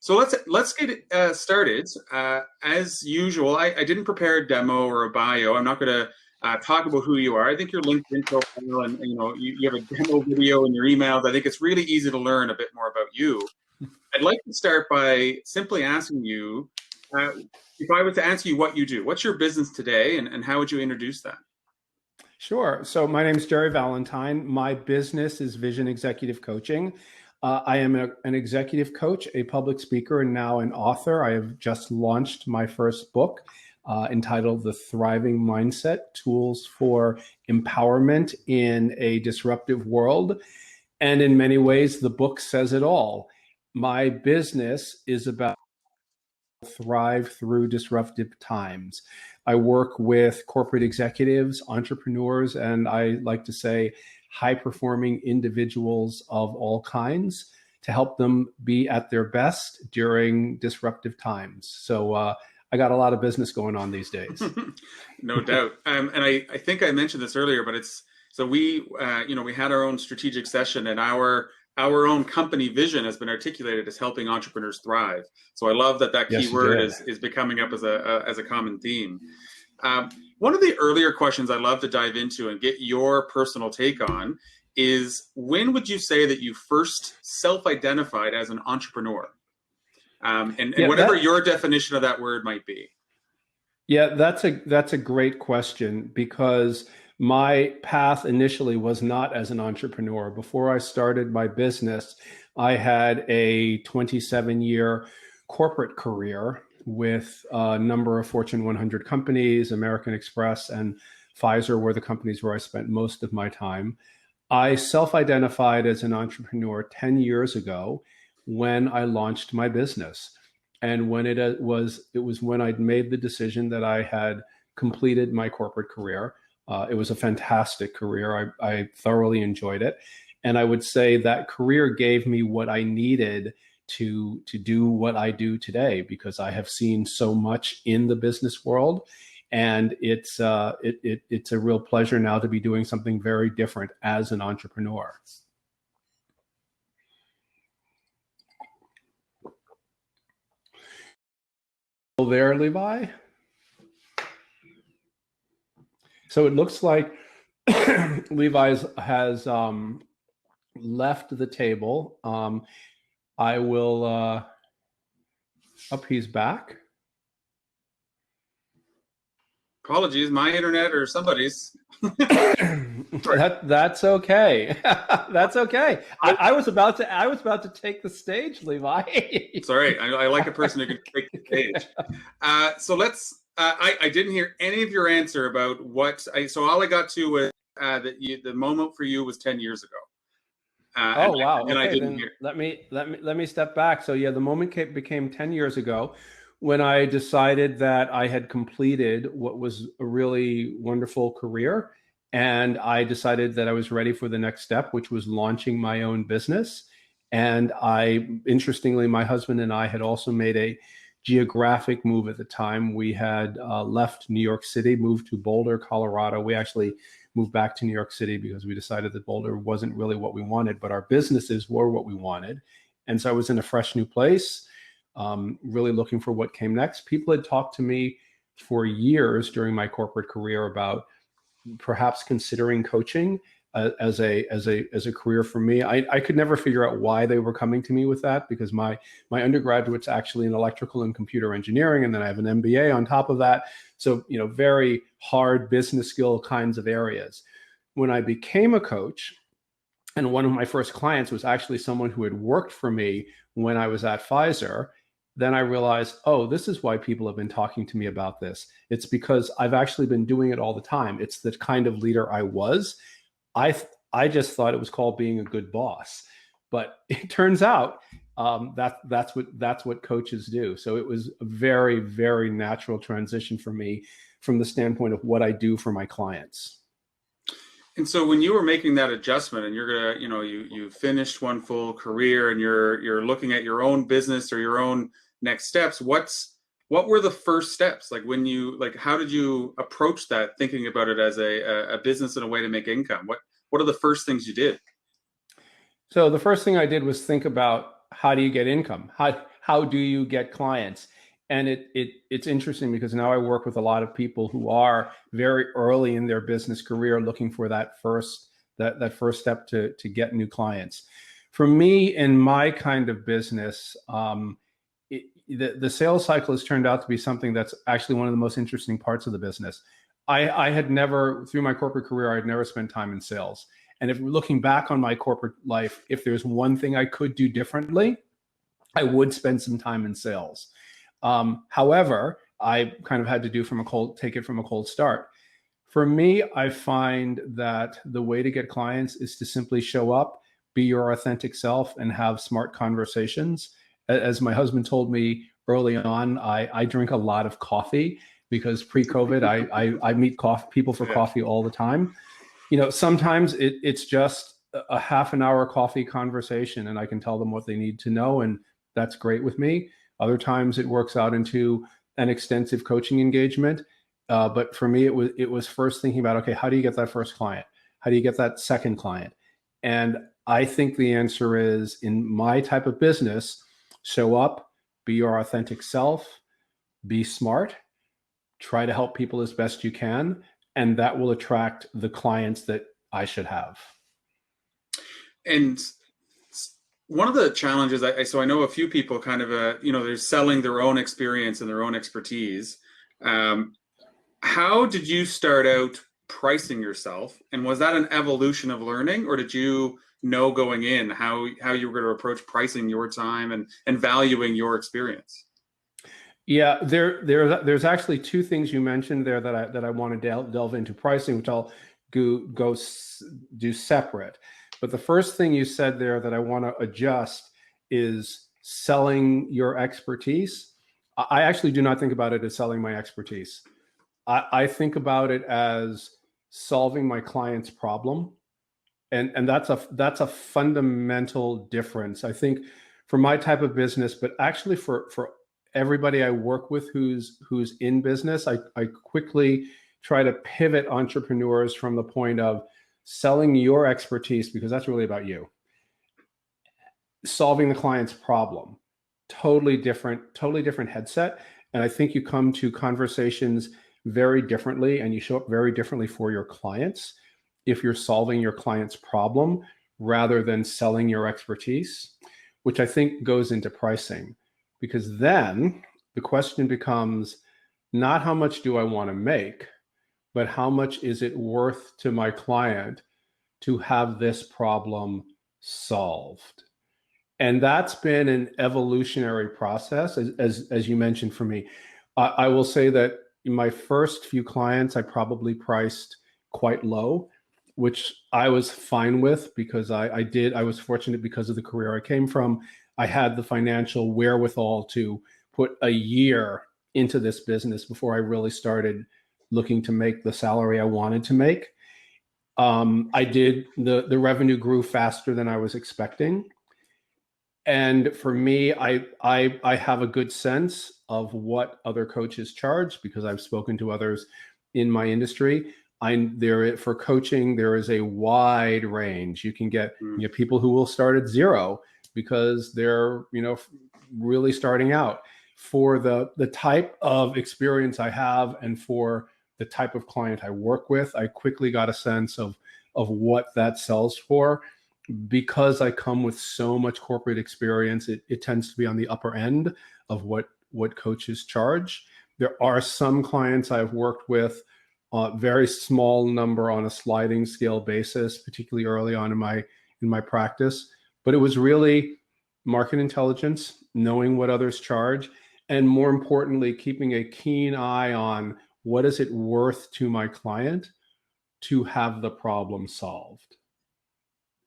So let's get it started. As usual, I didn't prepare a demo or a bio. I'm not going to talk about who you are. I think your LinkedIn profile and you have a demo video in your emails. I think it's really easy to learn a bit more about you. I'd like to start by simply asking you, if I was to ask you what you do, what's your business today, and how would you introduce that? Sure. So my name is Gerry Valentine. My business is Vision Executive Coaching. I am an executive coach, a public speaker, and now an author. I have just launched my first book entitled The Thriving Mindset: Tools for Empowerment in a Disruptive World. And in many ways, the book says it all. My business is about thrive through disruptive times. I work with corporate executives, entrepreneurs, and I like to say high-performing individuals of all kinds to help them be at their best during disruptive times. So I got a lot of business going on these days. No doubt. And I think I mentioned this earlier, but we had our own strategic session, and our own company vision has been articulated as helping entrepreneurs thrive. So I love that Yes, keyword is becoming up as a common theme. One of the earlier questions I'd love to dive into and get your personal take on is, when would you say that you first self-identified as an entrepreneur? And whatever your definition of that word might be. Yeah, that's a great question, because my path initially was not as an entrepreneur. Before I started my business, I had a 27-year corporate career with a number of Fortune 100 companies. American Express and Pfizer were the companies where I spent most of my time. I self-identified as an entrepreneur 10 years ago when I launched my business. And when it was when I'd made the decision that I had completed my corporate career. It was a fantastic career. I thoroughly enjoyed it. And I would say that career gave me what I needed to do what I do today, because I have seen so much in the business world. And it's a real pleasure now to be doing something very different as an entrepreneur. There, Levi. So it looks like Levi has left the table. I will up. He's back. Apologies, my internet or somebody's. That's okay. That's okay. I was about to take the stage, Levi. It's all right. I like a person who can take the stage. So let's. I didn't hear any of your answer about what. So all I got to was that the moment for you was 10 years ago. Wow. And okay, I didn't hear. Let me step back. So yeah, the moment became 10 years ago, when I decided that I had completed what was a really wonderful career. And I decided that I was ready for the next step, which was launching my own business. And interestingly, my husband and I had also made a geographic move at the time. We had left New York City, moved to Boulder, Colorado. We actually moved back to New York City because we decided that Boulder wasn't really what we wanted, but our businesses were what we wanted. And so I was in a fresh new place, really looking for what came next. People had talked to me for years during my corporate career about perhaps considering coaching as a career for me. I could never figure out why they were coming to me with that, because my undergraduate's actually in electrical and computer engineering, and then I have an MBA on top of that. So, very hard business skill kinds of areas. When I became a coach, and one of my first clients was actually someone who had worked for me when I was at Pfizer, then I realized, oh, this is why people have been talking to me about this. It's because I've actually been doing it all the time. It's the kind of leader I was. I just thought it was called being a good boss, but it turns out that's what coaches do. So it was a very, very natural transition for me from the standpoint of what I do for my clients. And so when you were making that adjustment, and you're gonna, you finished one full career, and you're looking at your own business or your own next steps, what were the first steps? How did you approach that, thinking about it as a business and a way to make income? What are the first things you did? So the first thing I did was think about, how do you get income? how do you get clients? And it's interesting because now I work with a lot of people who are very early in their business career looking for that first step to get new clients. For me, in my kind of business, the sales cycle has turned out to be something that's actually one of the most interesting parts of the business. I had never, through my corporate career, I had never spent time in sales. And if looking back on my corporate life, if there's one thing I could do differently, I would spend some time in sales. However, I kind of had to take it from a cold start. For me, I find that the way to get clients is to simply show up, be your authentic self, and have smart conversations. As my husband told me early on, I drink a lot of coffee because pre-COVID, I meet people for coffee all the time. Sometimes it's just a half an hour coffee conversation and I can tell them what they need to know. And that's great with me. Other times it works out into an extensive coaching engagement. But for me, it was first thinking about, okay, how do you get that first client? How do you get that second client? And I think the answer is, in my type of business, show up, be your authentic self, be smart, try to help people as best you can, and that will attract the clients that I should have. And one of the challenges, so I know a few people kind of, they're selling their own experience and their own expertise. How did you start out pricing yourself? And was that an evolution of learning, or did you know going in how you were going to approach pricing your time and valuing your experience? Yeah, there's actually two things you mentioned there that I want to delve into pricing, which I'll go do separate. But the first thing you said there that I want to adjust is selling your expertise. I actually do not think about it as selling my expertise. I think about it as solving my client's problem. And that's a fundamental difference, I think, for my type of business, but actually for everybody I work with who's in business. I quickly try to pivot entrepreneurs from the point of selling your expertise, because that's really about you. Solving the client's problem, totally different headset. And I think you come to conversations very differently and you show up very differently for your clients if you're solving your client's problem rather than selling your expertise, which I think goes into pricing. Because then the question becomes not how much do I want to make, but how much is it worth to my client to have this problem solved? And that's been an evolutionary process, as you mentioned, for me. I will say that in my first few clients, I probably priced quite low, which I was fine with because I was fortunate because of the career I came from. I had the financial wherewithal to put a year into this business before I really started looking to make the salary I wanted to make. The revenue grew faster than I was expecting. And for me, I have a good sense of what other coaches charge because I've spoken to others in my industry. For coaching, there is a wide range. You can get people who will start at zero because they're really starting out. For the type of experience I have and for the type of client I work with, I quickly got a sense of what that sells for. Because I come with so much corporate experience, it tends to be on the upper end of what coaches charge. There are some clients I've worked with, very small number on a sliding scale basis, particularly early on in my practice. But it was really market intelligence, knowing what others charge, and more importantly, keeping a keen eye on what is it worth to my client to have the problem solved.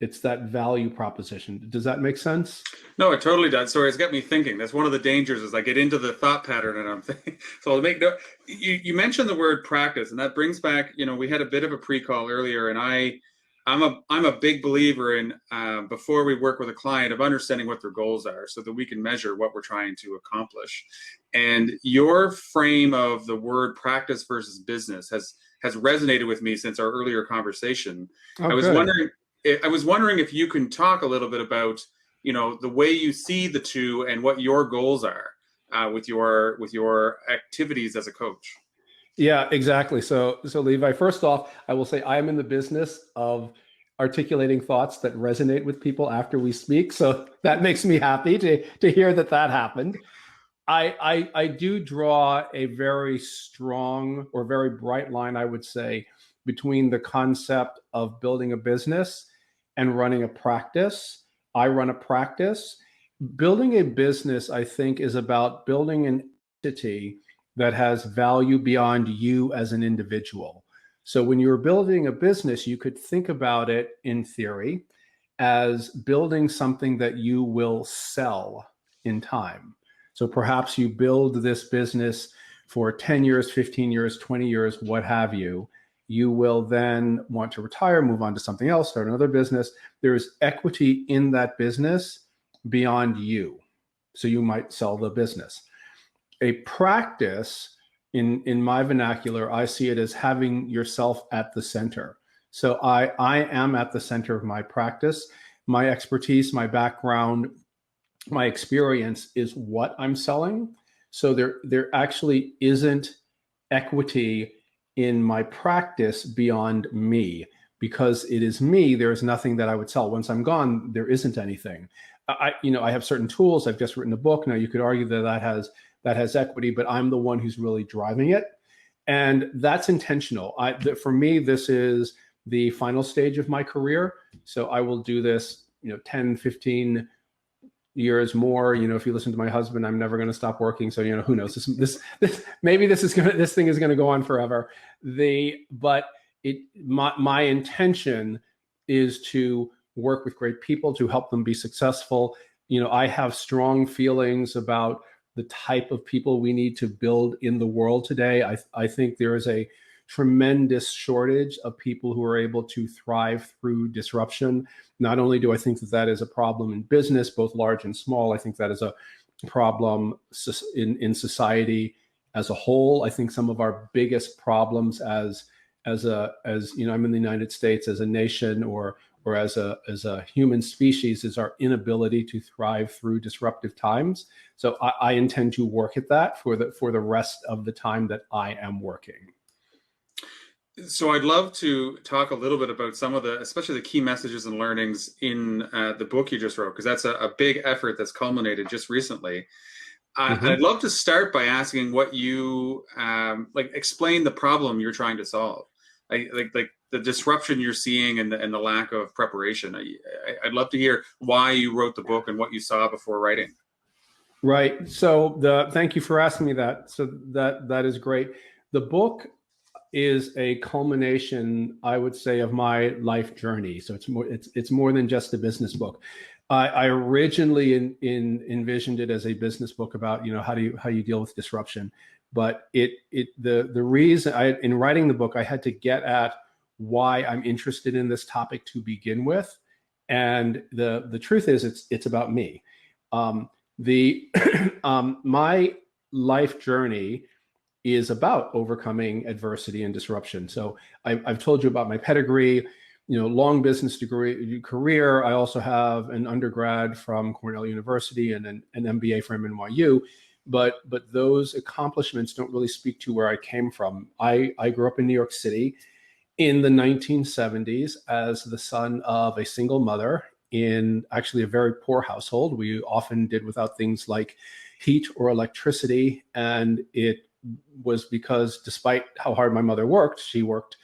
It's that value proposition. Does that make sense? No, it totally does. Sorry, it's got me thinking. That's one of the dangers is I get into the thought pattern and I'm thinking. So I'll make no. You mentioned the word practice, and that brings back. We had a bit of a pre-call earlier, and I'm a big believer in before we work with a client of understanding what their goals are, so that we can measure what we're trying to accomplish. And your frame of the word practice versus business has resonated with me since our earlier conversation. Oh, I was wondering if you can talk a little bit about the way you see the two and what your goals are with your activities as a coach. Yeah, exactly. So Levi, first off, I will say I am in the business of articulating thoughts that resonate with people after we speak. So that makes me happy to hear that that happened. I do draw a very strong or very bright line, I would say, between the concept of building a business and running a practice. I run a practice. Building a business, I think, is about building an entity that has value beyond you as an individual. So when you're building a business, you could think about it in theory as building something that you will sell in time. So perhaps you build this business for 10 years, 15 years, 20 years, what have you. You will then want to retire, move on to something else, start another business. There's equity in that business beyond you. So you might sell the business. A practice, in my vernacular, I see it as having yourself at the center. So I am at the center of my practice. My expertise, my background, my experience is what I'm selling. So there actually isn't equity in my practice beyond me. Because it is me, there is nothing that I would sell. Once I'm gone, there isn't anything. I have certain tools. I've just written a book. Now you could argue that has equity, but I'm the one who's really driving it. And that's intentional. For me, this is the final stage of my career. So I will do this, 10, 15 years more. If you listen to my husband, I'm never going to stop working. So, who knows, maybe this thing is going to go on forever. But my intention is to work with great people to help them be successful. I have strong feelings about the type of people we need to build in the world today. I think there is a tremendous shortage of people who are able to thrive through disruption. Not only do I think that is a problem in business, both large and small, I think that is a problem in society as a whole. I think some of our biggest problems as I'm in the United States, as a nation or as a human species, is our inability to thrive through disruptive times. So I intend to work at that for the rest of the time that I am working. So I'd love to talk a little bit about some of especially the key messages and learnings in the book you just wrote, because that's a big effort that's culminated just recently. Mm-hmm. I'd love to start by asking what you explain the problem you're trying to solve, like the disruption you're seeing and the lack of preparation. I'd love to hear why you wrote the book and what you saw before writing. Right. So thank you for asking me that. So that is great. The book is a culmination, I would say, of my life journey. So it's more than just a business book. I originally envisioned it as a business book about how you deal with disruption, but the reason in writing the book, I had to get at why I'm interested in this topic to begin with, and the truth is it's about me. My life journey is about overcoming adversity and disruption. So I've told you about my pedigree, long business degree career. I also have an undergrad from Cornell University and an MBA from NYU, but those accomplishments don't really speak to where I came from. I grew up in New York City in the 1970s as the son of a single mother in actually a very poor household. We often did without things like heat or electricity, and it was because despite how hard my mother worked, she worked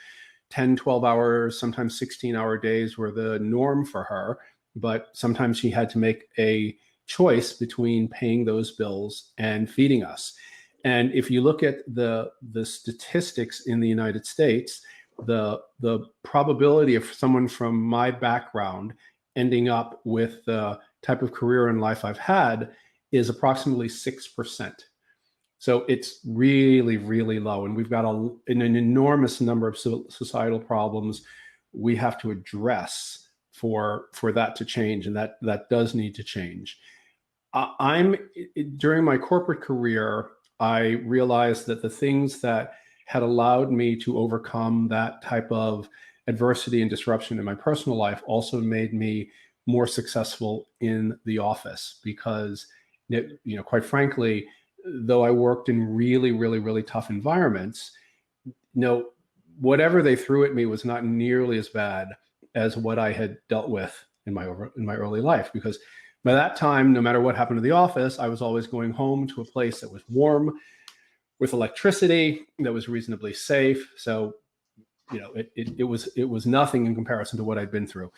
10, 12 hours, sometimes 16-hour days were the norm for her. But sometimes she had to make a choice between paying those bills and feeding us. And if you look at the statistics in the United States, the probability of someone from my background ending up with the type of career in life I've had is approximately 6%. So it's really, really low. And we've got an enormous number of societal problems we have to address for that to change. And that does need to change. During my corporate career, I realized that the things that had allowed me to overcome that type of adversity and disruption in my personal life also made me more successful in the office because, quite frankly, though I worked in really, really, really tough environments, whatever they threw at me was not nearly as bad as what I had dealt with in my early life. Because by that time, no matter what happened to the office, I was always going home to a place that was warm, with electricity, that was reasonably safe. So, it was nothing in comparison to what I'd been through.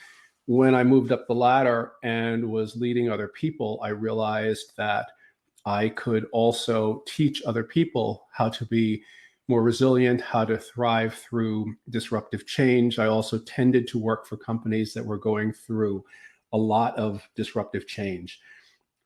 When I moved up the ladder and was leading other people, I realized that I could also teach other people how to be more resilient, how to thrive through disruptive change. I also tended to work for companies that were going through a lot of disruptive change.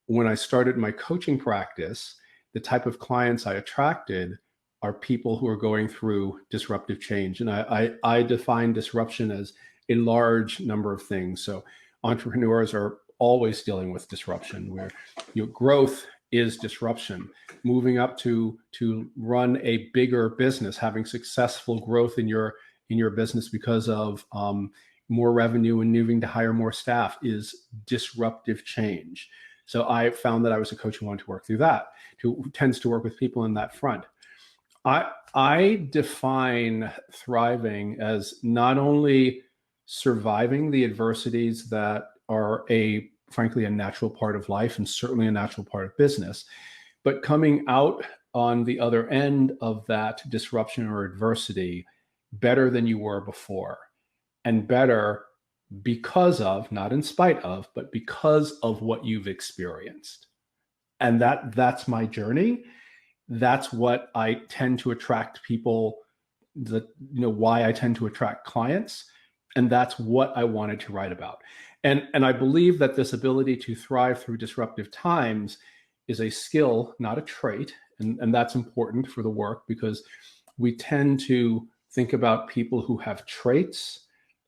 When I started my coaching practice, the type of clients I attracted are people who are going through disruptive change. And I define disruption as a large number of things. So entrepreneurs are always dealing with disruption, where your growth is disruption. Moving up to run a bigger business, having successful growth in your business because of more revenue and needing to hire more staff is disruptive change. So I found that I was a coach who wanted to work through that, who tends to work with people in that front. I define thriving as not only surviving the adversities that are frankly a natural part of life and certainly a natural part of business, but coming out on the other end of that disruption or adversity better than you were before, and better because of, not in spite of, but because of what you've experienced. And that's my journey. That's what I tend to attract people, why I tend to attract clients. And that's what I wanted to write about. And I believe that this ability to thrive through disruptive times is a skill, not a trait. And that's important for the work, because we tend to think about people who have traits.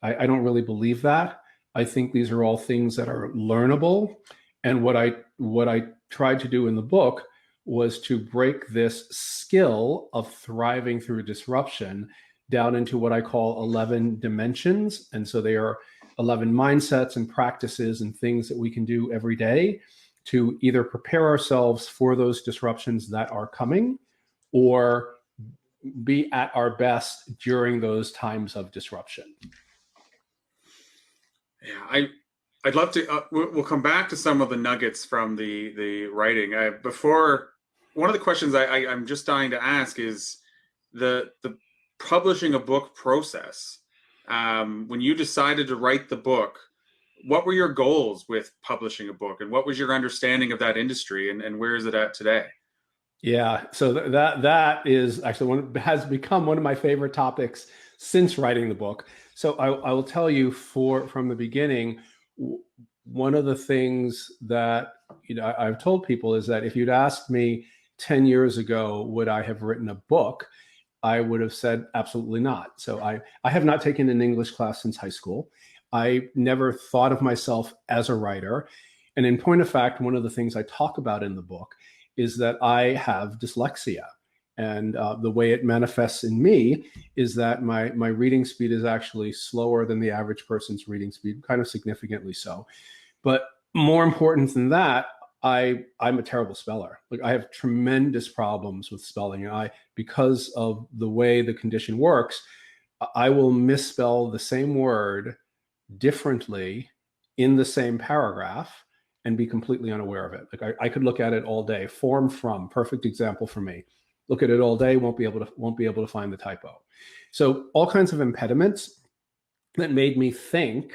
I don't really believe that. I think these are all things that are learnable. And what I tried to do in the book was to break this skill of thriving through disruption down into what I call 11 dimensions. And so they are 11 mindsets and practices and things that we can do every day to either prepare ourselves for those disruptions that are coming, or be at our best during those times of disruption. Yeah, I'd love to. We'll come back to some of the nuggets from the writing. Before, one of the questions I'm just dying to ask is the publishing a book process. When you decided to write the book, what were your goals with publishing a book, and what was your understanding of that industry, and where is it at today? Yeah, so that is actually has become one of my favorite topics since writing the book. So I will tell you, from the beginning, one of the things that I've told people is that if you'd asked me 10 years ago, would I have written a book, I would have said absolutely not. So I have not taken an English class since high school. I never thought of myself as a writer. And in point of fact, one of the things I talk about in the book is that I have dyslexia. And the way it manifests in me is that my reading speed is actually slower than the average person's reading speed, kind of significantly so. But more important than that, I'm a terrible speller. Like, I have tremendous problems with spelling. And because of the way the condition works, I will misspell the same word differently in the same paragraph and be completely unaware of it. Like, I could look at it all day. Form, from, perfect example for me. Look at it all day, won't be able to find the typo. So all kinds of impediments that made me think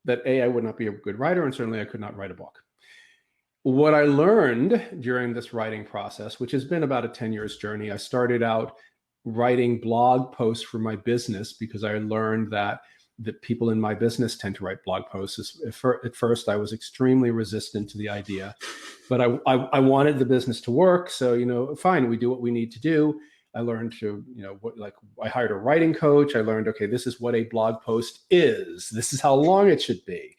that I would not be a good writer, and certainly I could not write a book. What I learned during this writing process, which has been about a 10 years journey, I started out writing blog posts for my business because I learned that people in my business tend to write blog posts. At first, I was extremely resistant to the idea, but I wanted the business to work. So, fine, we do what we need to do. I learned to, I hired a writing coach. I learned, okay, this is what a blog post is. This is how long it should be.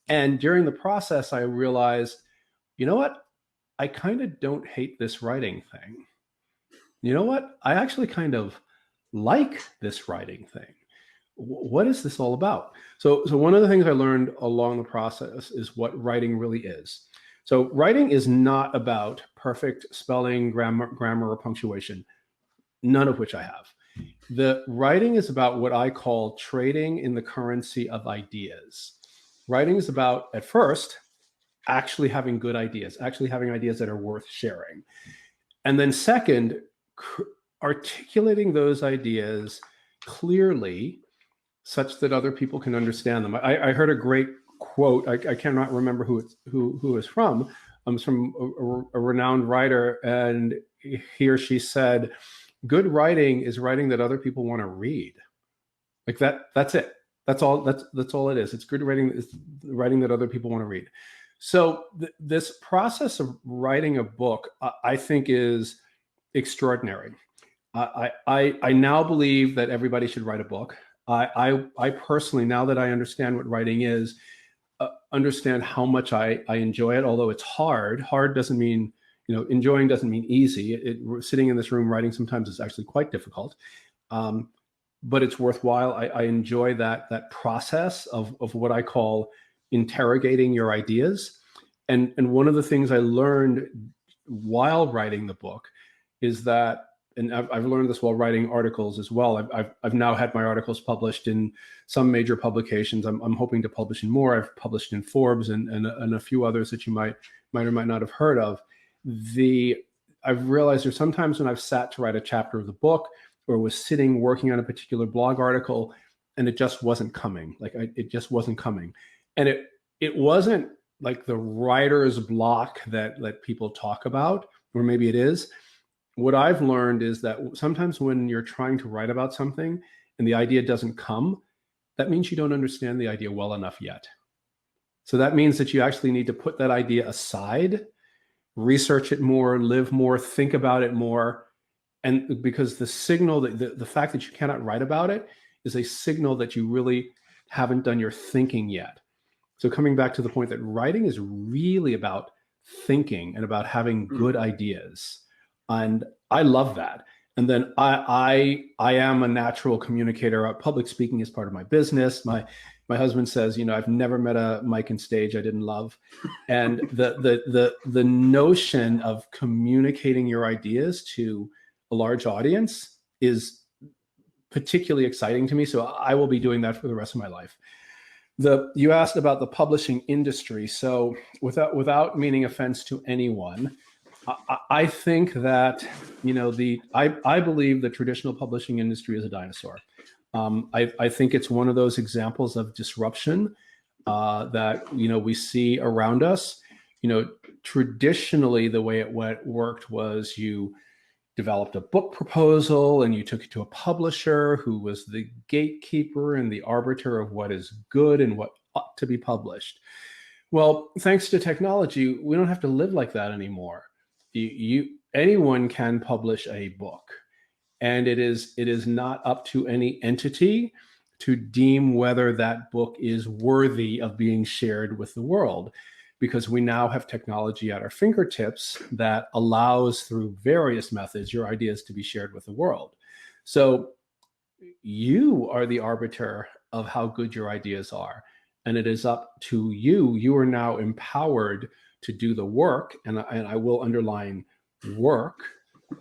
And during the process, I realized, you know what? I kind of don't hate this writing thing. You know what? I actually kind of like this writing thing. what is this all about? So one of the things I learned along the process is what writing really is. So writing is not about perfect spelling, grammar, or punctuation, none of which I have. The writing is about what I call trading in the currency of ideas. Writing is about, at first, actually having good ideas, actually having ideas that are worth sharing. And then second, articulating those ideas clearly such that other people can understand them. I heard a great quote. I cannot remember who it's from. It's from a renowned writer, and he or she said, "Good writing is writing that other people want to read." Like that. That's it. That's all. That's all it is. It's good writing. It's writing that other people want to read. So this process of writing a book, I think, is extraordinary. I now believe that everybody should write a book. I personally, now that I understand what writing is, understand how much I enjoy it. Although it's hard. Hard doesn't mean, enjoying doesn't mean easy. Sitting in this room writing sometimes is actually quite difficult, but it's worthwhile. I enjoy that process of what I call interrogating your ideas. And one of the things I learned while writing the book is that, and I've learned this while writing articles as well. I've now had my articles published in some major publications. I'm hoping to publish in more. I've published in Forbes and a few others that you might or might not have heard of. I've realized there's sometimes when I've sat to write a chapter of the book or was sitting working on a particular blog article, and it just wasn't coming. It just wasn't coming, and it wasn't like the writer's block that people talk about, or maybe it is. What I've learned is that sometimes when you're trying to write about something and the idea doesn't come, that means you don't understand the idea well enough yet. So that means that you actually need to put that idea aside, research it more, live more, think about it more. And because the signal, the fact that you cannot write about it is a signal that you really haven't done your thinking yet. So coming back to the point that writing is really about thinking and about having good ideas. And I love that. And then I am a natural communicator. Public speaking is part of my business. My husband says, I've never met a mic and stage I didn't love. And the notion of communicating your ideas to a large audience is particularly exciting to me. So I will be doing that for the rest of my life. You asked about the publishing industry. So without meaning offense to anyone, I think that, I believe the traditional publishing industry is a dinosaur. I think it's one of those examples of disruption that, we see around us. Traditionally, the way it worked was you developed a book proposal and you took it to a publisher who was the gatekeeper and the arbiter of what is good and what ought to be published. Well, thanks to technology, we don't have to live like that anymore. Anyone can publish a book, and it is not up to any entity to deem whether that book is worthy of being shared with the world, because we now have technology at our fingertips that allows, through various methods, your ideas to be shared with the world. So you are the arbiter of how good your ideas are, and it is up to you. You are now empowered to do the work, and I will underline work,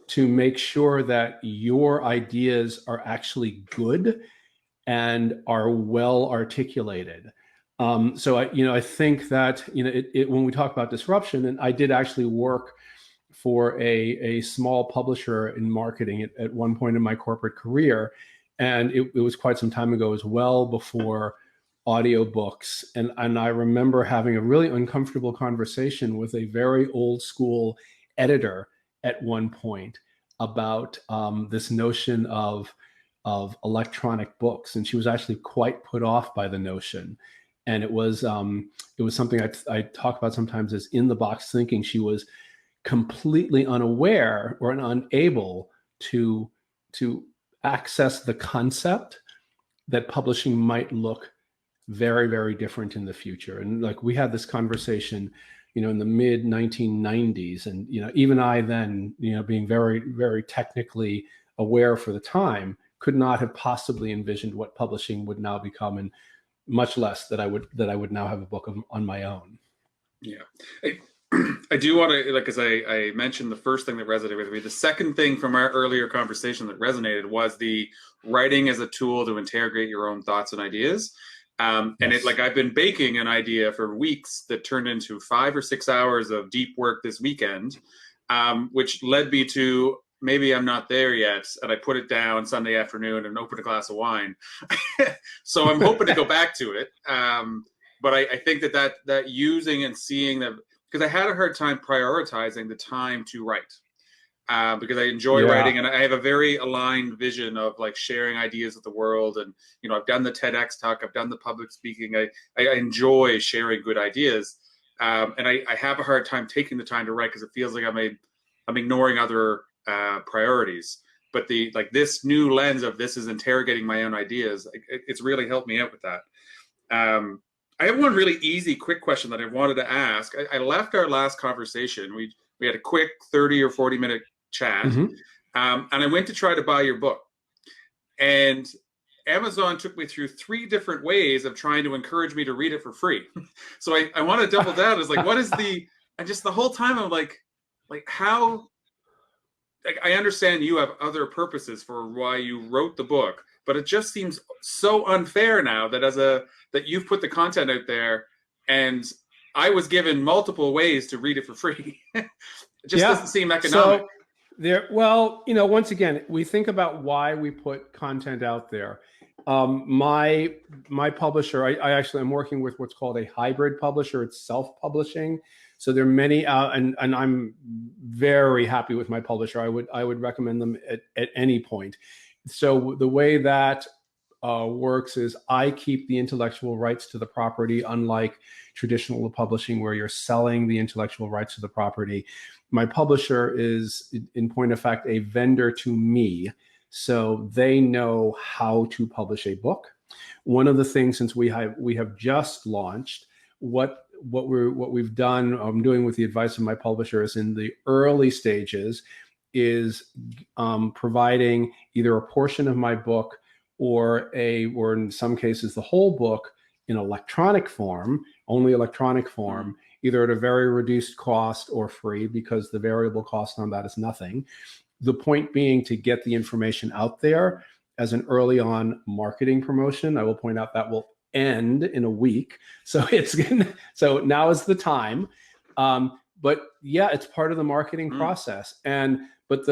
to make sure that your ideas are actually good and are well articulated. So I think that when we talk about disruption, and I did actually work for a small publisher in marketing at one point in my corporate career, and it was quite some time ago, as well before audiobooks. And I remember having a really uncomfortable conversation with a very old school editor at one point about this notion of electronic books, and she was actually quite put off by the notion. And it was something I talk about sometimes as in the box thinking. She was completely unaware or unable to access the concept that publishing might look very, very different in the future. And we had this conversation, in the mid 1990s, and even I then, being very, very technically aware for the time, could not have possibly envisioned what publishing would now become, and much less that I would now have a book on my own. Yeah. I do want to, like, as I mentioned, the first thing that resonated with me, the second thing from our earlier conversation that resonated was the writing as a tool to interrogate your own thoughts and ideas. And Yes. like, I've been baking an idea for weeks that turned into 5 or 6 hours of deep work this weekend, which led me to maybe I'm not there yet. And I put it down Sunday afternoon and opened a glass of wine. So I'm hoping to go back to it. But I think that using and seeing that, because I had a hard time prioritizing the time to write, because I enjoy Yeah. writing, and I have a very aligned vision of like sharing ideas with the world. And I've done the TEDx talk, I've done the public speaking. I enjoy sharing good ideas, and I have a hard time taking the time to write because it feels like I'm ignoring other priorities. But this new lens of this is interrogating my own ideas. It's really helped me out with that. I have one really easy, quick question that I wanted to ask. I left our last conversation. We had a quick 30 or 40-minute chat, Mm-hmm. and I went to try to buy your book. And Amazon took me through 3 different ways of trying to encourage me to read it for free. So I want to double down. It's like, what is and just the whole time I'm like how, like, I understand you have other purposes for why you wrote the book, but it just seems so unfair now that that you've put the content out there, and I was given multiple ways to read it for free. It just doesn't Yeah. seem economic. So well, once again, we think about why we put content out there. My publisher, I actually am working with what's called a hybrid publisher. It's self-publishing. So there are many, and I'm very happy with my publisher. I would recommend them at any point. So the way that works is I keep the intellectual rights to the property, unlike traditional publishing where you're selling the intellectual rights to the property. My publisher is, in point of fact, a vendor to me. So they know how to publish a book. One of the things, since we have just launched, what we've done, I'm doing with the advice of my publisher, is in the early stages is providing either a portion of my book or in some cases the whole book in electronic form, only electronic form, either at a very reduced cost or free, because the variable cost on that is nothing. The point being to get the information out there as an early on marketing promotion. I will point out that will end in a week. So so now is the time. But yeah, it's part of the marketing process. But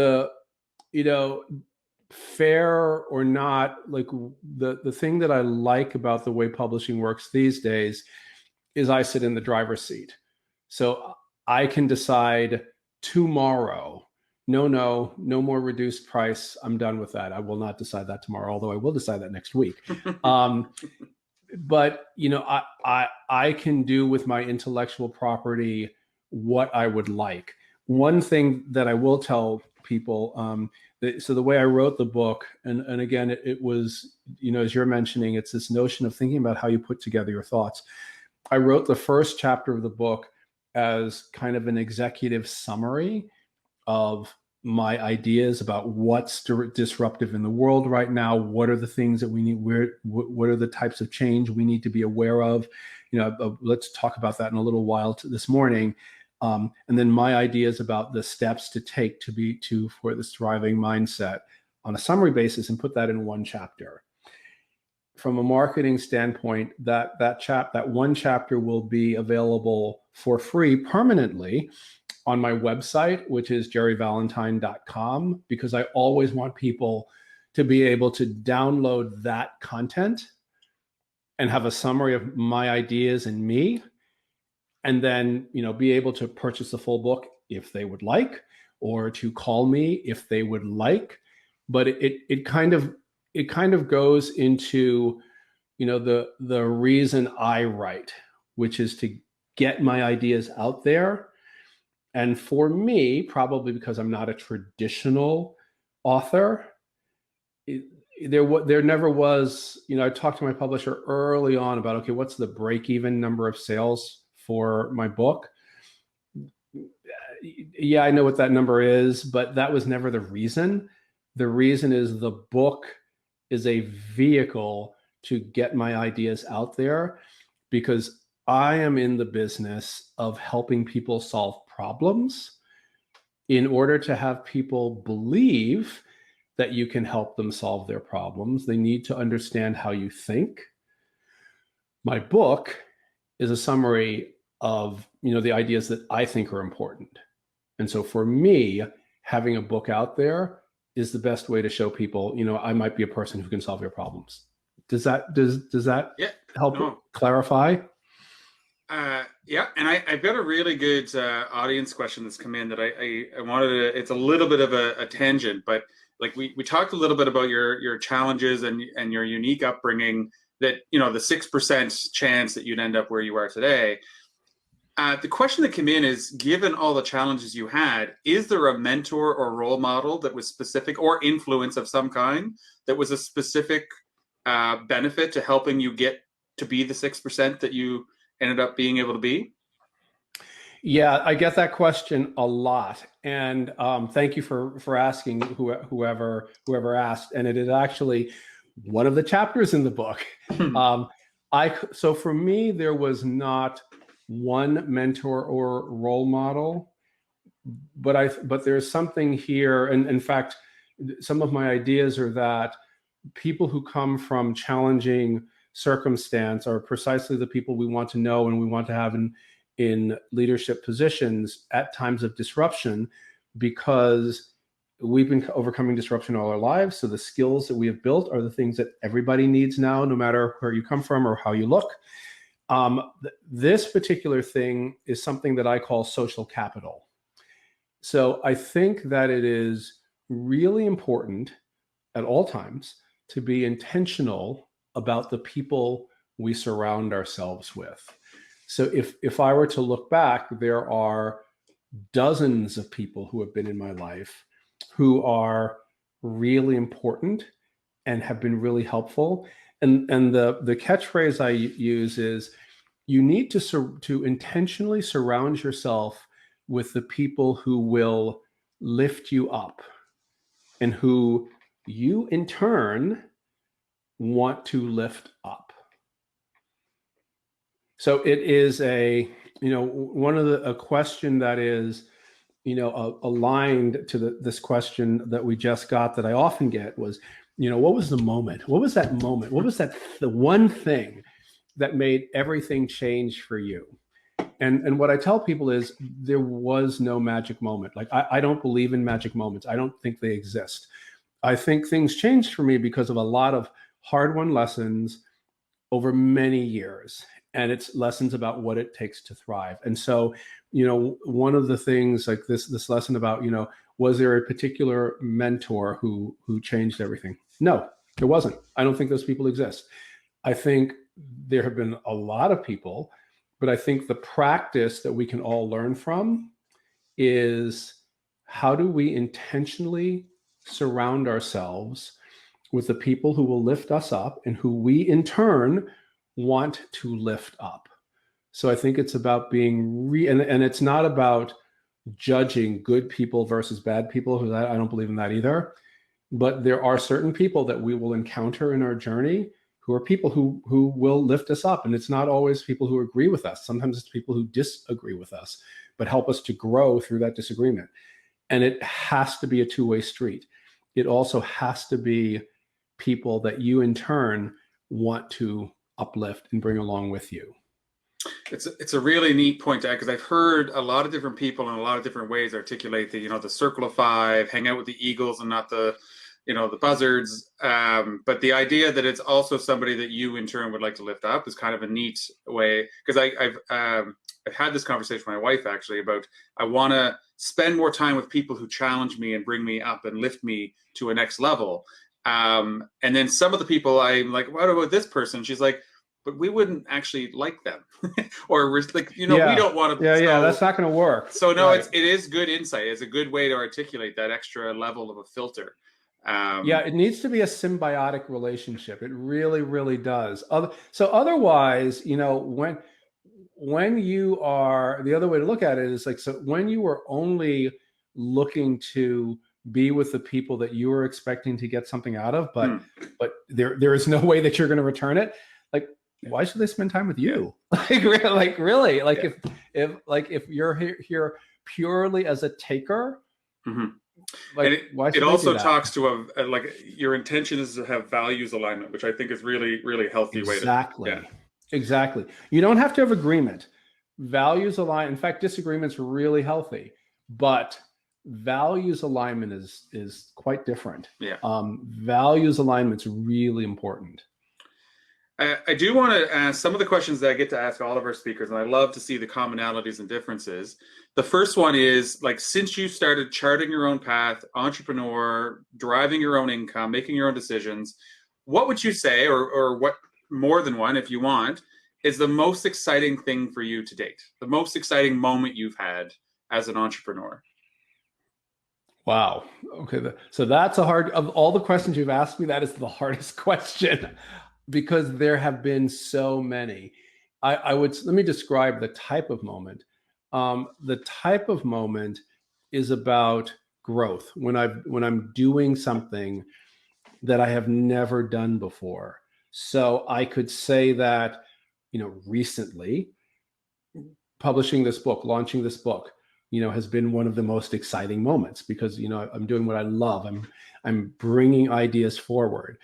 fair or not, like the thing that I like about the way publishing works these days is I sit in the driver's seat. So I can decide tomorrow, no more reduced price. I'm done with that. I will not decide that tomorrow, although I will decide that next week. But I can do with my intellectual property what I would like. One thing that I will tell people, so the way I wrote the book, and again, it was, as you're mentioning, it's this notion of thinking about how you put together your thoughts. I wrote the first chapter of the book as kind of an executive summary of my ideas about what's disruptive in the world right now. What are the things that we need? What are the types of change we need to be aware of? Let's talk about that in a little while this morning. And then my ideas about the steps to take for this thriving mindset on a summary basis, and put that in one chapter. From a marketing standpoint, that one chapter will be available for free permanently on my website, which is gerryvalentine.com, because I always want people to be able to download that content and have a summary of my ideas and me, and then be able to purchase the full book if they would like, or to call me if they would like. But it kind of goes into the reason I write, which is to get my ideas out there. And for me, probably because I'm not a traditional author, there never was, I talked to my publisher early on about, okay, what's the break-even number of sales for my book? Yeah, I know what that number is, but that was never the reason. The reason is the book is a vehicle to get my ideas out there, because I am in the business of helping people solve problems. In order to have people believe that you can help them solve their problems, they need to understand how you think. My book is a summary of, the ideas that I think are important. And so for me, having a book out there is the best way to show people, I might be a person who can solve your problems. Does that Yeah. help No. clarify? Yeah, and I've got a really good audience question that's come in that I wanted to. It's a little bit of a tangent, but like we talked a little bit about your challenges and your unique upbringing. That the 6% chance that you'd end up where you are today. The question that came in is, given all the challenges you had, is there a mentor or role model that was specific, or influence of some kind that was a specific benefit to helping you get to be the 6% that you ended up being able to be? Yeah, I get that question a lot, and thank you for asking, whoever asked. And it is actually one of the chapters in the book. Um, so for me, there was not one mentor or role model, but there's something here, and in fact, some of my ideas are that people who come from challenging circumstance are precisely the people we want to know and we want to have in leadership positions at times of disruption, because we've been overcoming disruption all our lives. So the skills that we have built are the things that everybody needs now, no matter where you come from or how you look. This particular thing is something that I call social capital. So I think that it is really important at all times to be intentional about the people we surround ourselves with. So if I were to look back, there are dozens of people who have been in my life who are really important and have been really helpful. And the catchphrase I use is, you need to intentionally surround yourself with the people who will lift you up and who you in turn want to lift up. So it is a question that is, aligned to this question that we just got, that I often get, was, what was the moment? What was that moment? What was the one thing that made everything change for you? And what I tell people is, there was no magic moment. Like, I don't believe in magic moments. I don't think they exist. I think things changed for me because of a lot of hard-won lessons over many years. And it's lessons about what it takes to thrive. And so, one of the things, like this lesson about, was there a particular mentor who changed everything? No, there wasn't. I don't think those people exist. I think there have been a lot of people, but I think the practice that we can all learn from is, how do we intentionally surround ourselves with the people who will lift us up and who we in turn want to lift up. So I think it's about being and it's not about judging good people versus bad people, because I don't believe in that either. But there are certain people that we will encounter in our journey who are people who will lift us up. And it's not always people who agree with us. Sometimes it's people who disagree with us, but help us to grow through that disagreement. And it has to be a two-way street. It also has to be people that you in turn want to uplift and bring along with you. It's a really neat point to add, because I've heard a lot of different people in a lot of different ways articulate the circle of five, hang out with the eagles and not the buzzards. But the idea that it's also somebody that you in turn would like to lift up is kind of a neat way. Because I've had this conversation with my wife actually about, I want to spend more time with people who challenge me and bring me up and lift me to a next level. And then some of the people I'm like, what about this person? She's like, but we wouldn't actually like them. Or we're like, we don't want to. Yeah, that's not going to work. So no, right. It is good insight. It's a good way to articulate that extra level of a filter. Yeah, it needs to be a symbiotic relationship. It really, really does. So otherwise, when you are, the other way to look at it is like, so when you are only looking to be with the people that you are expecting to get something out of, but there is no way that you're going to return it. Like, why should they spend time with you? Like really, like if you're here purely as a taker, like, And why it should they do also that? talks to like your intention is to have values alignment, which I think is really, really healthy way to, yeah. Exactly. You don't have to have agreement. Values align. In fact, disagreement's really healthy, but values alignment is quite different. Yeah. Values alignment's really important. I do want to ask some of the questions that I get to ask all of our speakers, and I love to see the commonalities and differences. The first one is, like, since you started charting your own path, entrepreneur, driving your own income, making your own decisions, what would you say, or what, more than one if you want, is the most exciting thing for you to date? The most exciting moment you've had as an entrepreneur? Wow. Okay. So that's a hard, of all the questions you've asked me, that is the hardest question because there have been so many. I would, let me describe the type of moment. The type of moment is about growth when I'm doing something that I have never done before. So I could say that, recently publishing this book, launching this book, has been one of the most exciting moments because, I'm doing what I love. I'm bringing ideas forward.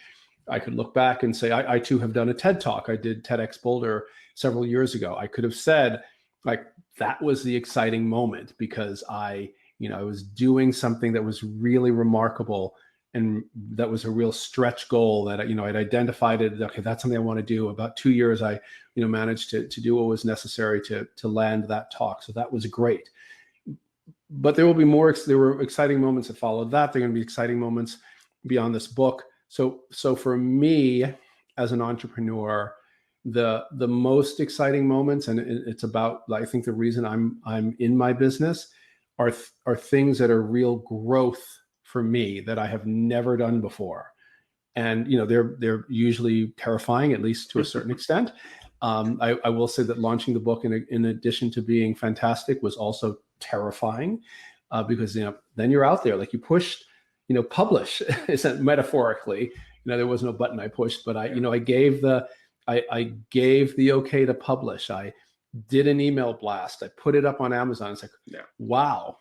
I could look back and say, I too have done a TED Talk. I did TEDx Boulder several years ago. I could have said, like, that was the exciting moment because I was doing something that was really remarkable and that was a real stretch goal that, I'd identified it. Okay, that's something I want to do. About 2 years, I, managed to do what was necessary to land that talk. So that was great. But there will be more. There were exciting moments that followed that. There are going to be exciting moments beyond this book. So for me, as an entrepreneur, the most exciting moments, and it's about, I think the reason I'm in my business are things that are real growth for me that I have never done before. And they're usually terrifying, at least to a certain extent. I will say that launching the book, in addition to being fantastic, was also terrifying because then you're out there, like, you pushed, publish, isn't metaphorically. There was no button I pushed, but I gave the okay to publish. I did an email blast. I put it up on Amazon. It's like, wow,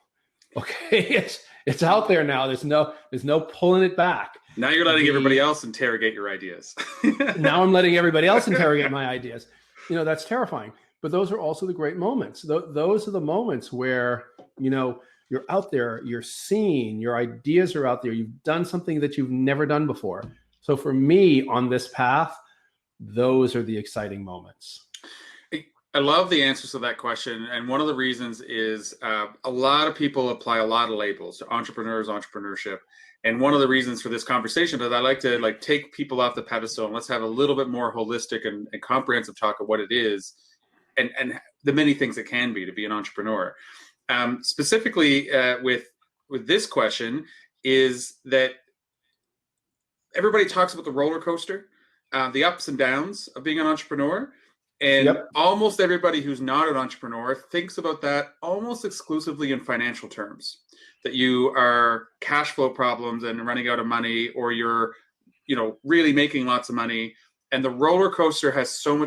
okay, it's out there now. There's no pulling it back. Now you're letting everybody else interrogate your ideas. Now I'm letting everybody else interrogate my ideas. That's terrifying. But those are also the great moments. Those are the moments where, you're out there, you're seen, your ideas are out there. You've done something that you've never done before. So for me on this path, those are the exciting moments. I love the answers to that question. And one of the reasons is a lot of people apply a lot of labels to entrepreneurs, entrepreneurship. And one of the reasons for this conversation is I like to take people off the pedestal and let's have a little bit more holistic and comprehensive talk of what it is and the many things it can be to be an entrepreneur. Specifically with this question is that everybody talks about the roller coaster, the ups and downs of being an entrepreneur. And almost everybody who's not an entrepreneur thinks about that almost exclusively in financial terms, that you are cash flow problems and running out of money, or you're, really making lots of money. And the roller coaster has so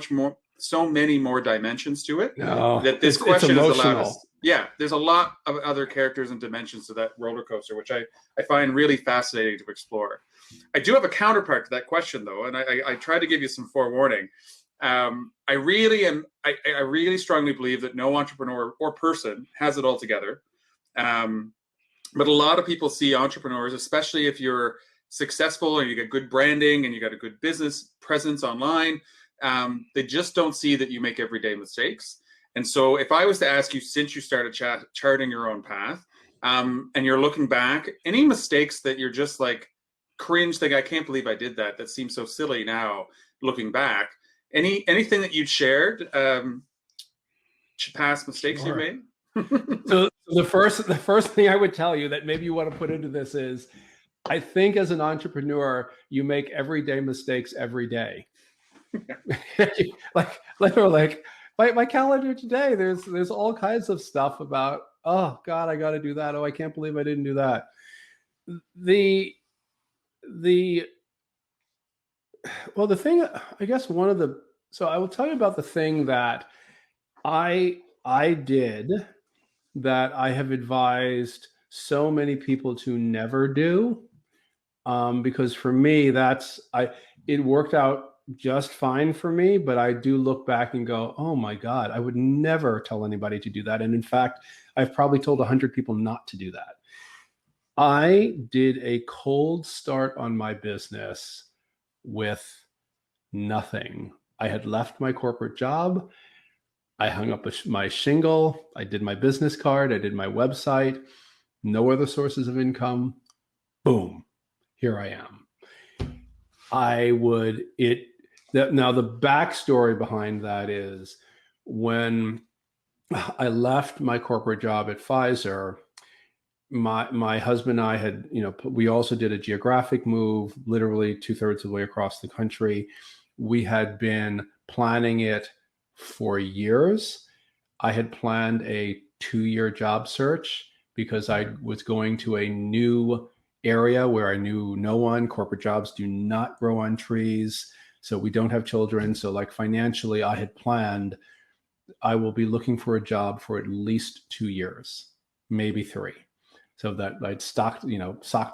many more dimensions to it that this question has allowed us. Yeah, there's a lot of other characters and dimensions to that roller coaster, which I find really fascinating to explore. I do have a counterpart to that question, though, and I try to give you some forewarning. I really strongly believe that no entrepreneur or person has it all together. But a lot of people see entrepreneurs, especially if you're successful and you get good branding and you got a good business presence online, they just don't see that you make everyday mistakes. And so if I was to ask you, since you started charting your own path, and you're looking back, any mistakes that you're just like cringe, think, I can't believe I did that. That seems so silly now looking back. Anything that you'd shared, past mistakes you made? So the first thing I would tell you that maybe you want to put into this is, I think as an entrepreneur, you make everyday mistakes every day. like my calendar today, there's all kinds of stuff about, oh God, I got to do that. Oh, I can't believe I didn't do that. The Well, the thing, I guess so I will tell you about the thing that I did that I have advised so many people to never do. Because for me, it worked out just fine for me, but I do look back and go, oh my God, I would never tell anybody to do that. And in fact, I've probably told 100 people not to do that. I did a cold start on my business with nothing. I had left my corporate job. I hung up my shingle. I did my business card. I did my website. No other sources of income. Boom. Here I am. Now the backstory behind that is when I left my corporate job at Pfizer, my husband and I had, we also did a geographic move, literally 2/3 of the way across the country. We had been planning it for years. I had planned a 2-year job search because I was going to a new area where I knew no one. Corporate jobs do not grow on trees. So we don't have children. So like financially, I had planned I will be looking for a job for at least 2 years, maybe 3. So that I'd socked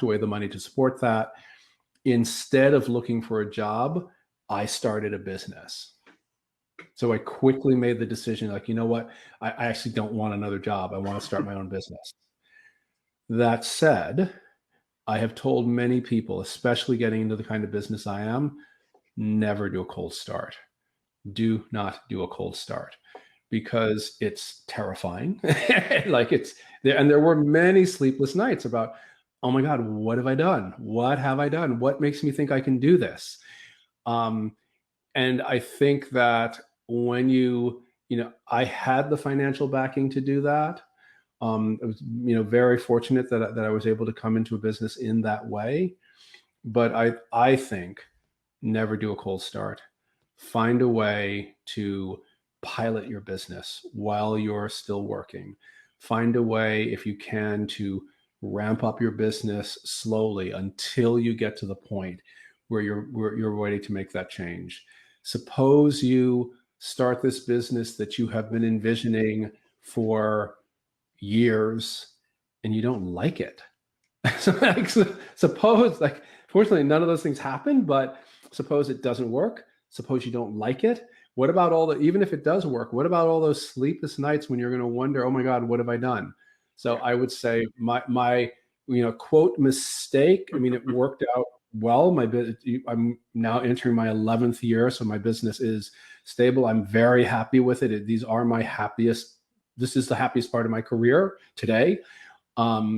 away the money to support that. Instead of looking for a job, I started a business. So I quickly made the decision, like, you know what? I actually don't want another job. I want to start my own business. That said, I have told many people, especially getting into the kind of business I am, never do a cold start. Do not do a cold start because it's terrifying. Like and there were many sleepless nights about, oh my God, what have I done? What have I done? What makes me think I can do this? And I think that when I had the financial backing to do that. I was, very fortunate that I was able to come into a business in that way. But I think never do a cold start. Find a way to pilot your business while you're still working. Find a way, if you can, to ramp up your business slowly until you get to the point where you're ready to make that change. Suppose you start this business that you have been envisioning for years and you don't like it. Suppose, fortunately, none of those things happen, but suppose it doesn't work. Suppose you don't like it. What about even if it does work, what about all those sleepless nights when you're going to wonder, oh my God, what have I done? So I would say my quote mistake, it worked out well. I'm now entering my 11th year, so my business is stable. I'm very happy with it. This is the happiest part of my career today. But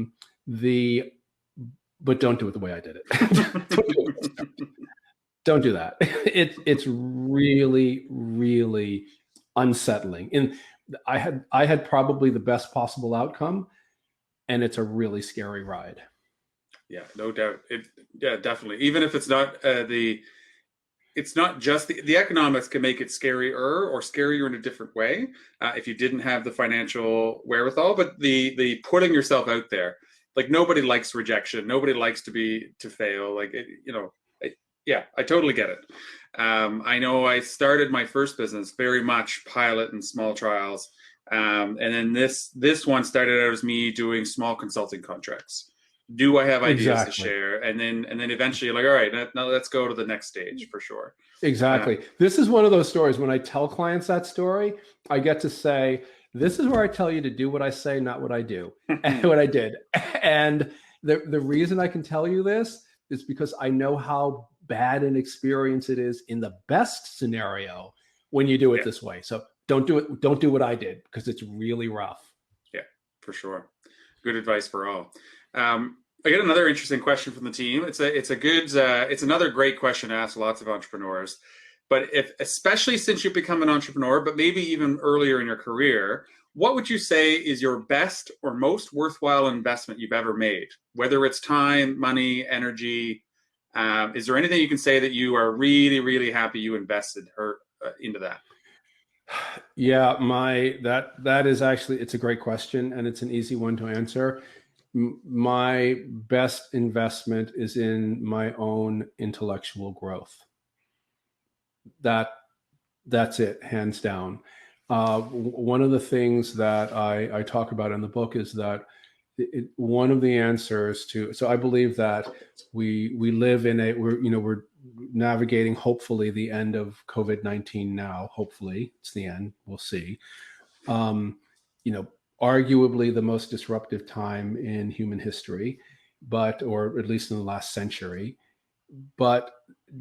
don't do it the way I did it. Don't do that. It's really, really unsettling. And I had probably the best possible outcome, and it's a really scary ride. Yeah, no doubt. Yeah, definitely. Even if it's not it's not just the economics can make it scarier or scarier in a different way if you didn't have the financial wherewithal. But the putting yourself out there, like nobody likes rejection. Nobody likes to fail. Yeah, I totally get it. I know I started my first business very much pilot and small trials, and then this one started out as me doing small consulting contracts. Do I have ideas to share? And then eventually you're like, all right, now let's go to the next stage for sure. Exactly. This is one of those stories. When I tell clients that story, I get to say, this is where I tell you to do what I say, not what I do, and what I did. And the reason I can tell you this is because I know how bad an experience it is in the best scenario when you do it this way. So don't do it. Don't do what I did because it's really rough. Yeah, for sure. Good advice for all. I get another interesting question from the team. It's another great question to ask lots of entrepreneurs. But especially since you've become an entrepreneur, but maybe even earlier in your career, what would you say is your best or most worthwhile investment you've ever made? Whether it's time, money, energy, is there anything you can say that you are really, really happy you invested into that? Yeah, that is actually, it's a great question and it's an easy one to answer. My best investment is in my own intellectual growth. that's it, hands down. One of the things that I talk about in the book is that one of the answers to, so I believe that we live in we're navigating hopefully the end of COVID-19 now. Hopefully it's the end. We'll see. You know, arguably the most disruptive time in human history, or at least in the last century. But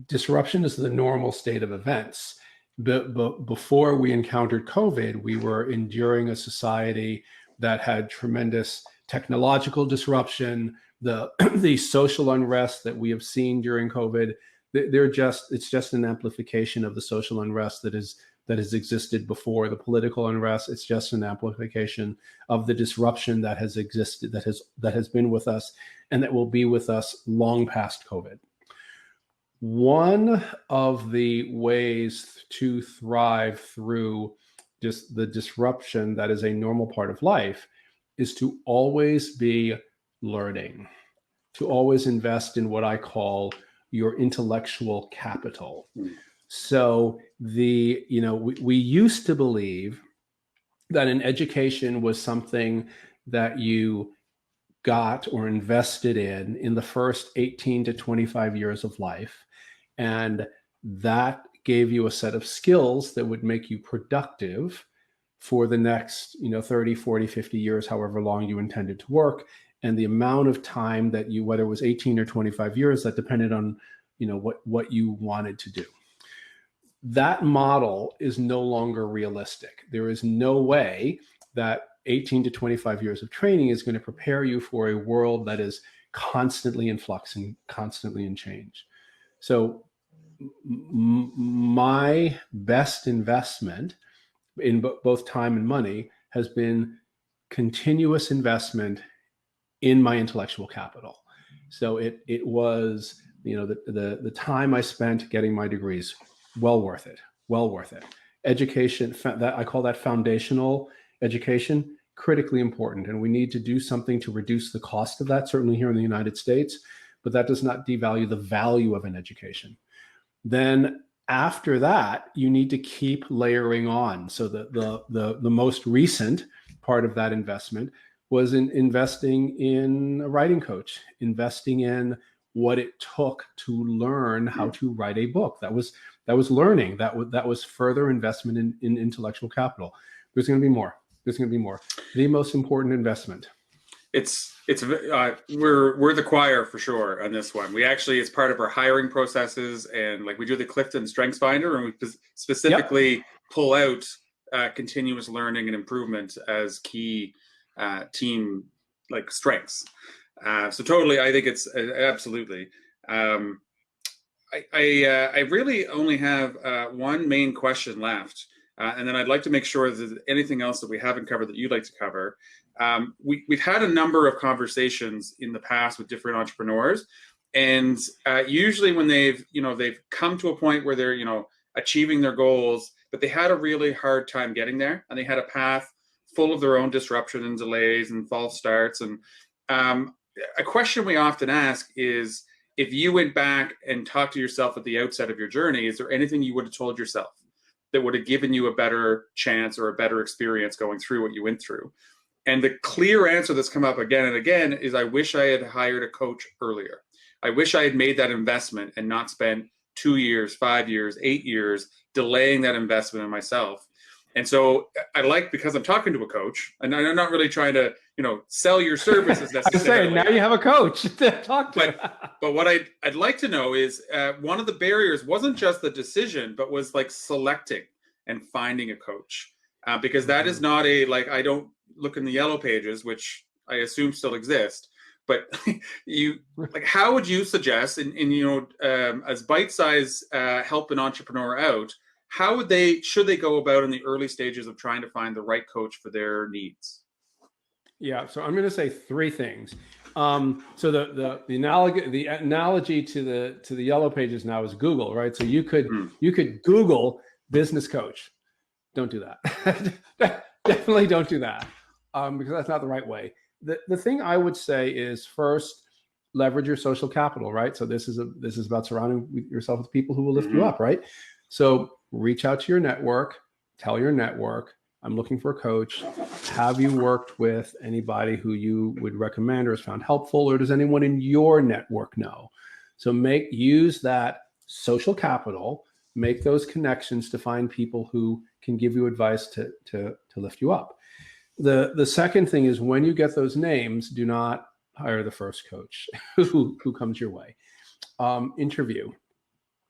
disruption is the normal state of events. But before we encountered COVID, we were enduring a society that had tremendous technological disruption, the social unrest that we have seen during COVID. It's just an amplification of the social unrest that has existed before. The political unrest, it's just an amplification of the disruption that has existed, that has been with us, and that will be with us long past COVID. One of the ways to thrive through just the disruption that is a normal part of life is to always be learning, to always invest in what I call your intellectual capital. So we used to believe that an education was something that you got or invested in the first 18 to 25 years of life. And that gave you a set of skills that would make you productive for the next 30, 40, 50 years, however long you intended to work. And the amount of time that you, whether it was 18 or 25 years, that depended on what you wanted to do. That model is no longer realistic. There is no way that 18 to 25 years of training is going to prepare you for a world that is constantly in flux and constantly in change. So my best investment in both time and money has been continuous investment in my intellectual capital. So it was, the time I spent getting my degrees, well worth it. Education, that I call that foundational education, critically important. And we need to do something to reduce the cost of that, certainly here in the United States, but that does not devalue the value of an education. Then after that, you need to keep layering on. So the most recent part of that investment was in investing in a writing coach, investing in what it took to learn how to write a book. That was learning. That was further investment in intellectual capital. There's going to be more. The most important investment. We're the choir for sure on this one. It's part of our hiring processes, and we do the Clifton Strengths Finder, and we specifically pull out continuous learning and improvement as key team strengths. So totally, I think it's absolutely. I really only have one main question left, and then I'd like to make sure that there's anything else that we haven't covered that you'd like to cover. We've had a number of conversations in the past with different entrepreneurs, and usually when they've come to a point where they're achieving their goals, but they had a really hard time getting there, and they had a path full of their own disruption and delays and false starts. And a question we often ask is, if you went back and talked to yourself at the outset of your journey, is there anything you would have told yourself that would have given you a better chance or a better experience going through what you went through? And the clear answer that's come up again and again is, I wish I had hired a coach earlier. I wish I had made that investment and not spent 2 years, 5 years, 8 years delaying that investment in myself. And so because I'm talking to a coach, and I'm not really trying to, sell your services necessarily. Now you have a coach to talk to. But what I'd like to know is, one of the barriers wasn't just the decision, but was selecting and finding a coach. Because that is not I don't look in the yellow pages, which I assume still exist. But how would you suggest, as bite-size help an entrepreneur out, should they go about in the early stages of trying to find the right coach for their needs? Yeah, so I'm going to say 3 things. So the analogy to the yellow pages now is Google, right? So you could Google business coach. Don't do that. Definitely don't do that, because that's not the right way. The thing I would say is, first, leverage your social capital, right? So this is about surrounding yourself with people who will lift you up, right? So reach out to your network, tell your network, I'm looking for a coach. Have you worked with anybody who you would recommend or has found helpful, or does anyone in your network know? So use that social capital, make those connections to find people who can give you advice to lift you up. The second thing is, when you get those names, do not hire the first coach who comes your way. Interview.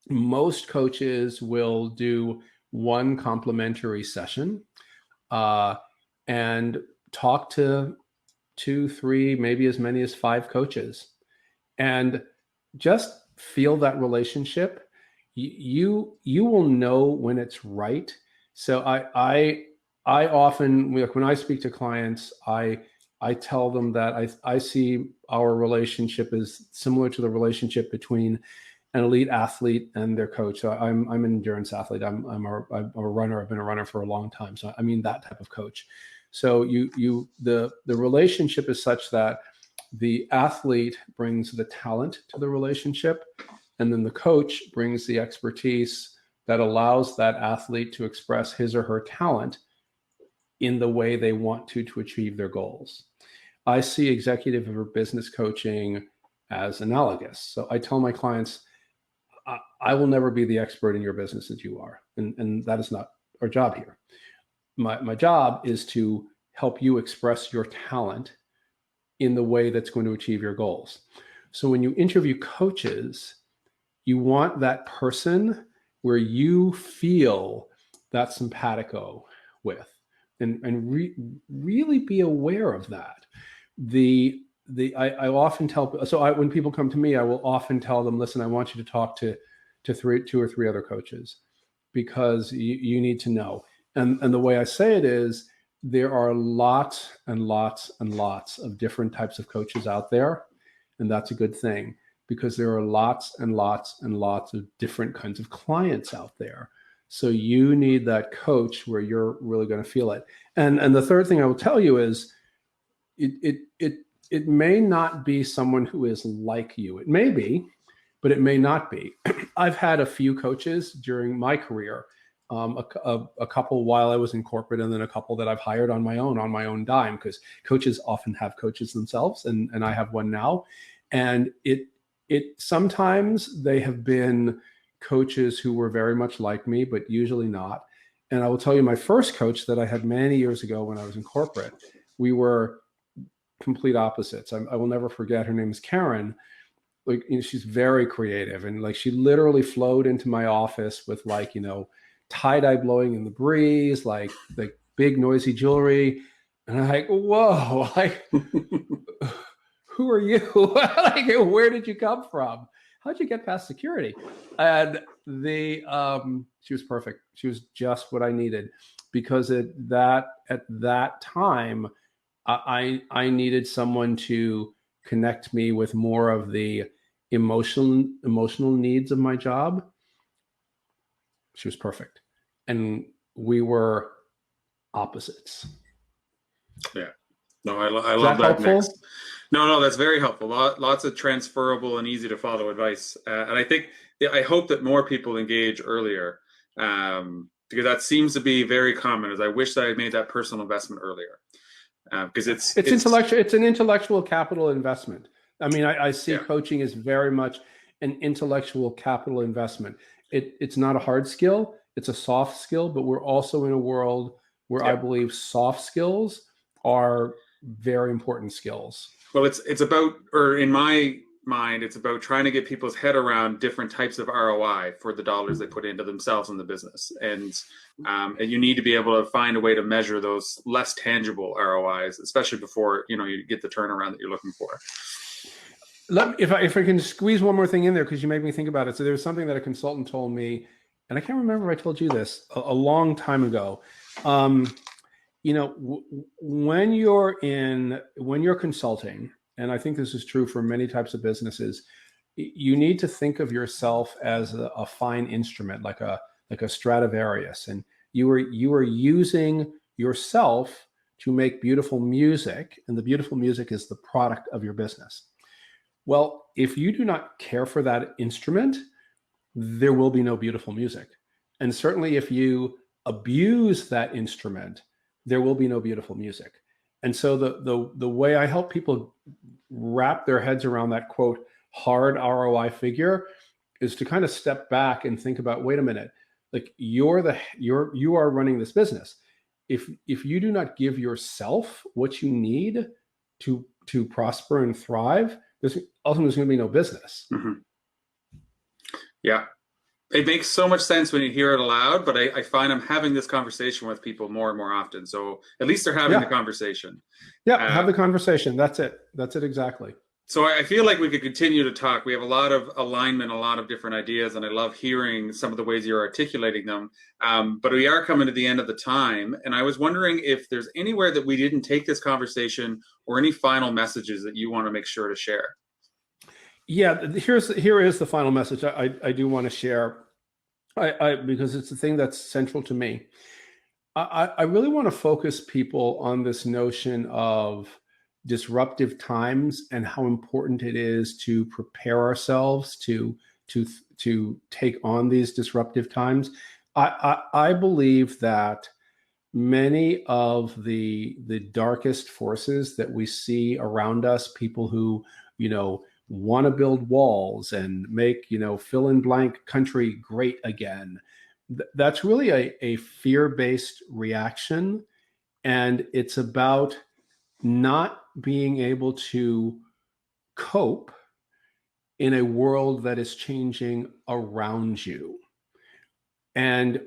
Most coaches will do one complimentary session and talk to 2, 3, maybe as many as 5 coaches, and just feel that relationship. You will know when it's right. So I often, like, when I speak to clients, I tell them that I see our relationship as similar to the relationship between an elite athlete and their coach. So I'm an endurance athlete. I'm a runner. I've been a runner for a long time. So I mean that type of coach. So the relationship is such that the athlete brings the talent to the relationship, and then the coach brings the expertise that allows that athlete to express his or her talent in the way they want to achieve their goals. I see executive or business coaching as analogous. So I tell my clients, I will never be the expert in your business as you are. And that is not our job here. My job is to help you express your talent in the way that's going to achieve your goals. So when you interview coaches, you want that person where you feel that simpatico with, and really be aware of that. I often tell, so when people come to me, I will often tell them, listen, I want you to talk to 2 or 3 other coaches, because you need to know. And the way I say it is, there are lots and lots and lots of different types of coaches out there. And that's a good thing, because there are lots and lots and lots of different kinds of clients out there. So you need that coach where you're really going to feel it. And the third thing I will tell you is, it may not be someone who is like you. It may be, but it may not be. I've had a few coaches during my career, a couple while I was in corporate, and then a couple that I've hired on my own dime, because coaches often have coaches themselves, and I have one now. And it sometimes they have been coaches who were very much like me, but usually not. And I will tell you, my first coach that I had many years ago when I was in corporate, we were complete opposites. I will never forget. Her name is Karen. Like, she's very creative, and like, she literally flowed into my office with, like, tie-dye blowing in the breeze, like big noisy jewelry. And I'm like, whoa, like, who are you? Like, where did you come from? How'd you get past security? And she was perfect. She was just what I needed, because at that time, I needed someone to connect me with more of the emotional needs of my job. She was perfect. And we were opposites. Yeah. No, I love that mix. No, that's very helpful. Lots of transferable and easy to follow advice. And I hope that more people engage earlier, because that seems to be very common. As I wish that I had made that personal investment earlier, because it's intellectual. It's an intellectual capital investment. I mean, I see coaching as very much an intellectual capital investment. It's not a hard skill. It's a soft skill, but we're also in a world where I believe soft skills are very important skills. Well, it's about, or in my mind, it's about trying to get people's head around different types of ROI for the dollars they put into themselves in the business. And you need to be able to find a way to measure those less tangible ROIs, especially before, you get the turnaround that you're looking for. If I can squeeze one more thing in there, because you made me think about it. So there's something that a consultant told me, and I can't remember if I told you this a long time ago. When you're consulting, and I think this is true for many types of businesses, you need to think of yourself as a fine instrument, like a Stradivarius, and you are using yourself to make beautiful music, and the beautiful music is the product of your business. Well, if you do not care for that instrument, there will be no beautiful music. And certainly if you abuse that instrument, there will be no beautiful music. And so the way I help people wrap their heads around that quote hard ROI figure is to kind of step back and think about, wait a minute, like you are running this business. If you do not give yourself what you need to prosper and thrive, there's ultimately going to be no business. Mm-hmm. Yeah. It makes so much sense when you hear it aloud, but I find I'm having this conversation with people more and more often. So at least they're having the conversation. Yeah, have the conversation. That's it. That's it exactly. So I feel like we could continue to talk. We have a lot of alignment, a lot of different ideas, and I love hearing some of the ways you're articulating them. But we are coming to the end of the time, and I was wondering if there's anywhere that we didn't take this conversation or any final messages that you want to make sure to share. Yeah, here is the final message I do want to share, because it's the thing that's central to me. I really want to focus people on this notion of disruptive times and how important it is to prepare ourselves to take on these disruptive times. I believe that many of the darkest forces that we see around us, people who want to build walls and make fill in blank country great again, that's really a fear-based reaction, and it's about not being able to cope in a world that is changing around you. And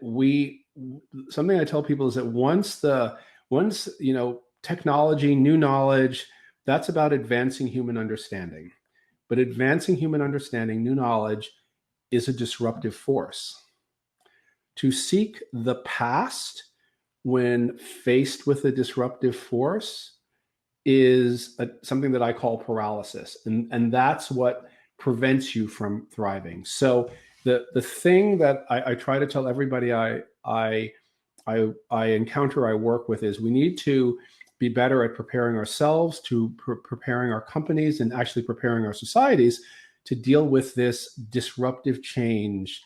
something I tell people is that once technology, new knowledge, that's about advancing human understanding. But advancing human understanding, new knowledge, is a disruptive force. To seek the past when faced with a disruptive force is something that I call paralysis. And that's what prevents you from thriving. So the thing that I try to tell everybody I encounter, I work with, is we need to be better at preparing ourselves, preparing our companies, and actually preparing our societies to deal with this disruptive change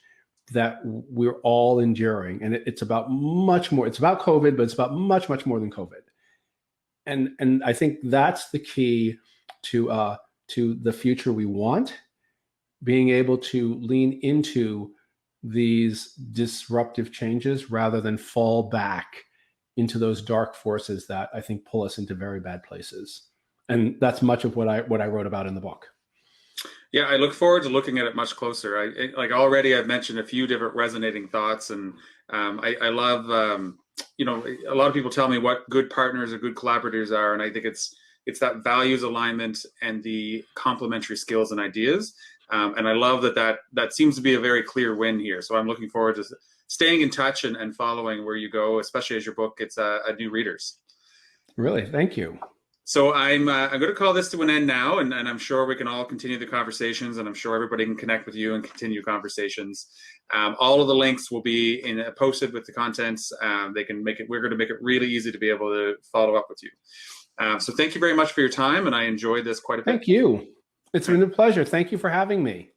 that we're all enduring. And it's about much more. It's about COVID, but it's about much, much more than COVID. And I think that's the key to the future we want, being able to lean into these disruptive changes rather than fall back into those dark forces that I think pull us into very bad places. And that's much of what I wrote about in the book. Yeah, I look forward to looking at it much closer. Already I've mentioned a few different resonating thoughts, and I love, a lot of people tell me what good partners or good collaborators are, and I think it's that values alignment and the complementary skills and ideas. And I love that seems to be a very clear win here. So I'm looking forward to staying in touch and following where you go, especially as your book gets new readers. Really, thank you. So I'm going to call this to an end now, and I'm sure we can all continue the conversations, and I'm sure everybody can connect with you and continue conversations. All of the links will be posted with the contents. They can make it. We're going to make it really easy to be able to follow up with you. So thank you very much for your time, and I enjoyed this quite a bit. Thank you. It's been a pleasure. Thank you for having me.